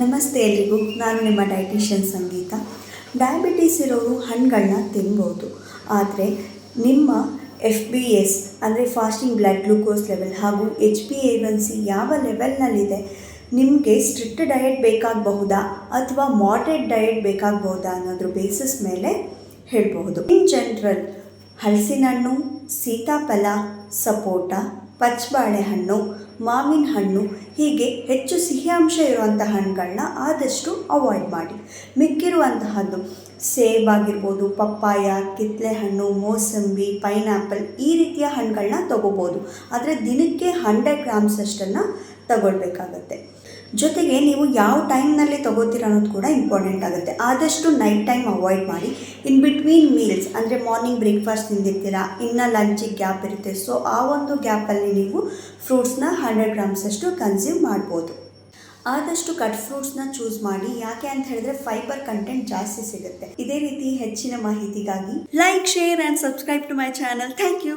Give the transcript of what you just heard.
ನಮಸ್ತೆ ಎಲ್ರಿಗೂ. ನಾನು ನಿಮ್ಮ ಡೈಟಿಷಿಯನ್ ಸಂಗೀತ. ಡಯಾಬಿಟೀಸ್ ಇರೋರು ಹಣ್ಣುಗಳನ್ನ ತಿನ್ಬೋದು, ಆದರೆ ನಿಮ್ಮ FBS ಅಂದರೆ ಫಾಸ್ಟಿಂಗ್ ಬ್ಲಡ್ ಗ್ಲೂಕೋಸ್ ಲೆವೆಲ್ ಹಾಗೂ HbA1c ಯಾವ ಲೆವೆಲ್ನಲ್ಲಿದೆ, ನಿಮಗೆ ಸ್ಟ್ರಿಕ್ಟ್ ಡಯಟ್ ಬೇಕಾಗಬಹುದಾ ಅಥವಾ ಮಾಡ್ರೇಟ್ ಡಯಟ್ ಬೇಕಾಗಬಹುದಾ ಅನ್ನೋದ್ರ ಬೇಸಿಸ್ ಮೇಲೆ ಹೇಳಬಹುದು. ಇನ್ ಜನರಲ್ ಹಲಸಿನ ಹಣ್ಣು, ಸೀತಾಫಲ, ಸಪೋಟ, ಪಚ್ಚಬಾಳೆಹಣ್ಣು, ಮಾವಿನ ಹಣ್ಣು ಹೀಗೆ ಹೆಚ್ಚು ಸಿಹಿ ಅಂಶ ಇರುವಂಥ ಹಣ್ಣುಗಳನ್ನ ಆದಷ್ಟು ಅವಾಯ್ಡ್ ಮಾಡಿ. ಮಿಕ್ಕಿರುವಂತಹದ್ದು ಸೇಬಾಗಿರ್ಬೋದು, ಪಪ್ಪಾಯ, ಕಿತ್ತಳೆ ಹಣ್ಣು, ಮೋಸಂಬಿ, ಪೈನಾಪಲ್ ಈ ರೀತಿಯ ಹಣ್ಣುಗಳನ್ನ ತಗೋಬೋದು. ಆದರೆ ದಿನಕ್ಕೆ 100 ಗ್ರಾಮ್ಸ್ ಅಷ್ಟನ್ನು ತಗೊಳ್ಬೇಕಾಗತ್ತೆ. ಜೊತೆಗೆ ನೀವು ಯಾವ ಟೈಮ್ನಲ್ಲಿ ತಗೋತೀರ ಅನ್ನೋದು ಕೂಡ ಇಂಪಾರ್ಟೆಂಟ್ ಆಗುತ್ತೆ. ಆದಷ್ಟು ನೈಟ್ ಟೈಮ್ ಅವಾಯ್ಡ್ ಮಾಡಿ. ಇನ್ ಬಿಟ್ವೀನ್ ಮೀಲ್ಸ್ ಅಂದರೆ ಮಾರ್ನಿಂಗ್ ಬ್ರೇಕ್ಫಾಸ್ಟ್ ತಿಂದಿರ್ತೀರ, ಇನ್ನು ಲಂಚಿಗೆ ಗ್ಯಾಪ್ ಇರುತ್ತೆ. ಸೊ ಆ ಒಂದು ಗ್ಯಾಪಲ್ಲಿ ನೀವು ಫ್ರೂಟ್ಸ್ನ 100 ಗ್ರಾಮ್ಸ್ ಅಷ್ಟು ಕನ್ಸ್ಯೂಮ್ ಮಾಡ್ಬೋದು. ಆದಷ್ಟು ಕಟ್ ಫ್ರೂಟ್ಸ್ನ ಚೂಸ್ ಮಾಡಿ. ಯಾಕೆ ಅಂತ ಹೇಳಿದ್ರೆ ಫೈಬರ್ ಕಂಟೆಂಟ್ ಜಾಸ್ತಿ ಸಿಗುತ್ತೆ. ಇದೇ ರೀತಿ ಹೆಚ್ಚಿನ ಮಾಹಿತಿಗಾಗಿ like, share and subscribe to my channel. Thank you.